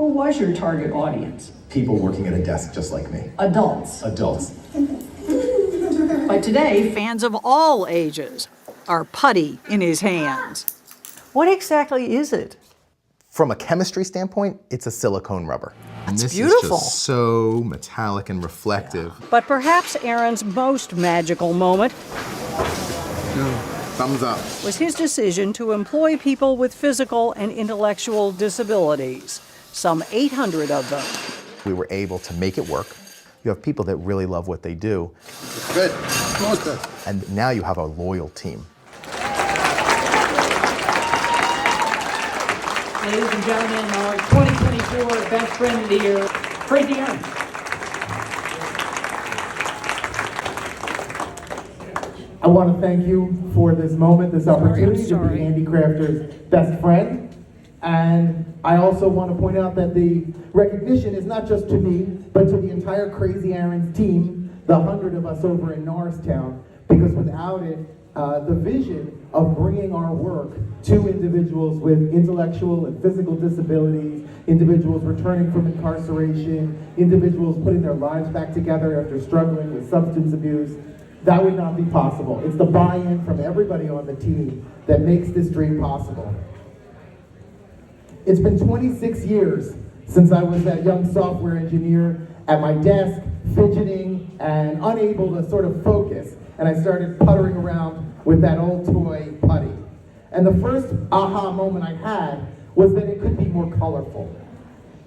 Who was your target audience? People working at a desk just like me. Adults. Adults. By today, fans of all ages are putty in his hands. What exactly is it? From a chemistry standpoint, it's a silicone rubber. That's and this beautiful. is just so metallic and reflective. But perhaps Aaron's most magical moment Thumbs up. was his decision to employ people with physical and intellectual disabilities, some 800 of them. We were able to make it work. You have people that really love what they do. It's good. Almost good. And now you have a loyal team. Ladies and gentlemen, our 2024 Best Friend of the Year, Crazy Aaron. I want to thank you for this moment, this opportunity to be HandiCrafters' best friend. And I also want to point out that the recognition is not just to me, but to the entire Crazy Aaron's team, the 100 of us over in Norristown, because without it, the vision of bringing our work to individuals with intellectual and physical disabilities, individuals returning from incarceration, individuals putting their lives back together after struggling with substance abuse, that would not be possible. It's the buy-in from everybody on the team that makes this dream possible. It's been 26 years since I was that young software engineer at my desk, fidgeting and unable to sort of focus, and I started puttering around with that old toy putty. And the first aha moment I had was that it could be more colorful.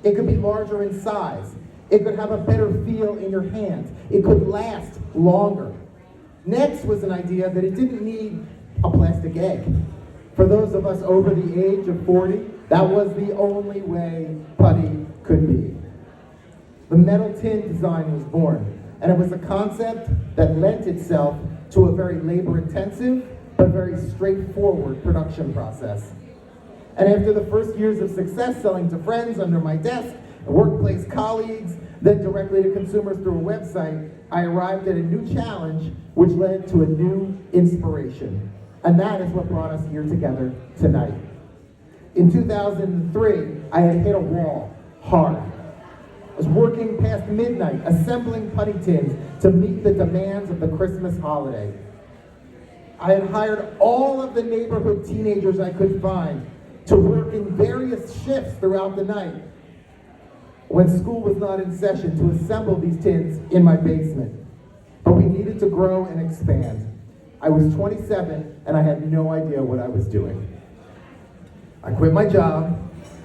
It could be larger in size. It could have a better feel in your hands. It could last longer. Next was an idea that it didn't need a plastic egg. For those of us over the age of 40, that was the only way putty could be. The metal tin design was born, and it was a concept that lent itself to a very labor-intensive, but very straightforward production process. And after the first years of success selling to friends under my desk, workplace colleagues, then directly to consumers through a website, I arrived at a new challenge which led to a new inspiration. And that is what brought us here together tonight. In 2003, I had hit a wall hard. I was working past midnight, assembling putty tins to meet the demands of the Christmas holiday. I had hired all of the neighborhood teenagers I could find to work in various shifts throughout the night when school was not in session to assemble these tins in my basement. But we needed to grow and expand. I was 27 and I had no idea what I was doing. I quit my job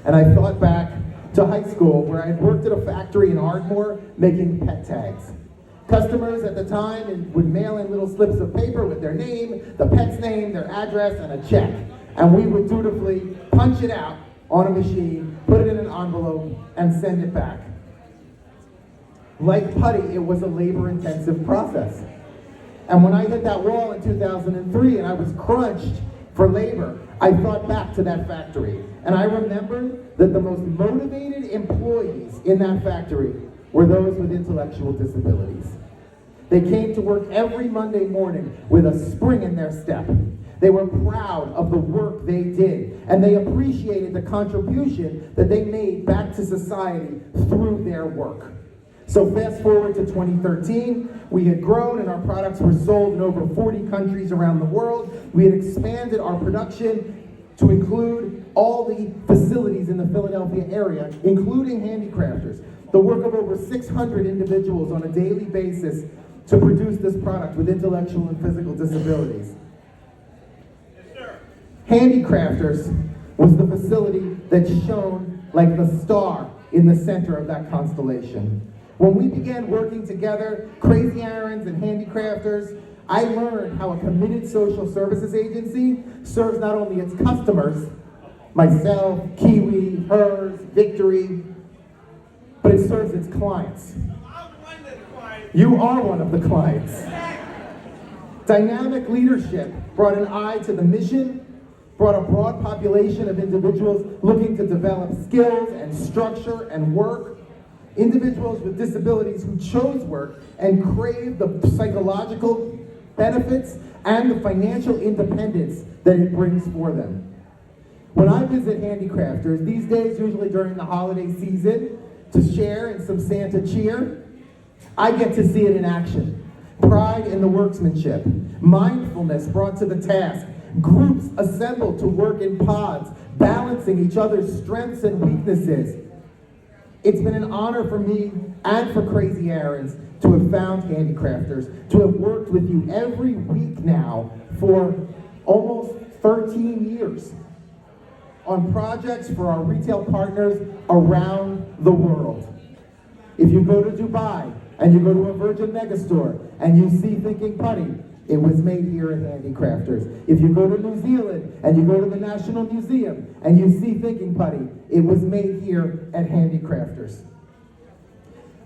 and I thought back to high school where I had worked at a factory in Ardmore making pet tags. Customers at the time would mail in little slips of paper with their name, the pet's name, their address, and a check. And we would dutifully punch it out on a machine, put it in an envelope, and send it back. Like putty, it was a labor-intensive process. And when I hit that wall in 2003 and I was crunched for labor, I thought back to that factory. And I remembered that the most motivated employees in that factory were those with intellectual disabilities. They came to work every Monday morning with a spring in their step. They were proud of the work they did, and they appreciated the contribution that they made back to society through their work. So fast forward to 2013, we had grown and our products were sold in over 40 countries around the world. We had expanded our production to include all the facilities in the Philadelphia area, including HandiCrafters. The work of over 600 individuals on a daily basis to produce this product with intellectual and physical disabilities. HandiCrafters was the facility that shone like the star in the center of that constellation. When we began working together, Crazy Aaron's and HandiCrafters, I learned how a committed social services agency serves not only its customers, myself, Kiwi, hers, Victory, but it serves its clients. You are one of the clients. Dynamic leadership brought an eye to the mission, brought a broad population of individuals looking to develop skills and structure and work, individuals with disabilities who chose work and craved the psychological benefits and the financial independence that it brings for them. When I visit HandiCrafters, these days usually during the holiday season, to share in some Santa cheer, I get to see it in action. Pride in the workmanship, mindfulness brought to the task, groups assembled to work in pods, balancing each other's strengths and weaknesses. It's been an honor for me and for Crazy Aaron's to have found HandiCrafters, to have worked with you every week now for almost 13 years on projects for our retail partners around the world. If you go to Dubai and you go to a Virgin Megastore and you see Thinking Putty, it was made here at HandiCrafters. If you go to New Zealand and you go to the National Museum and you see Thinking Putty, it was made here at HandiCrafters.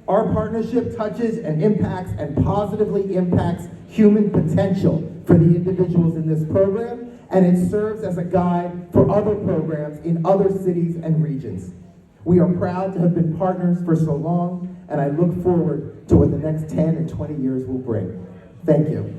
Our partnership touches and impacts and positively impacts human potential for the individuals in this program, and it serves as a guide for other programs in other cities and regions. We are proud to have been partners for so long, and I look forward to what the next 10 and 20 years will bring. Thank you.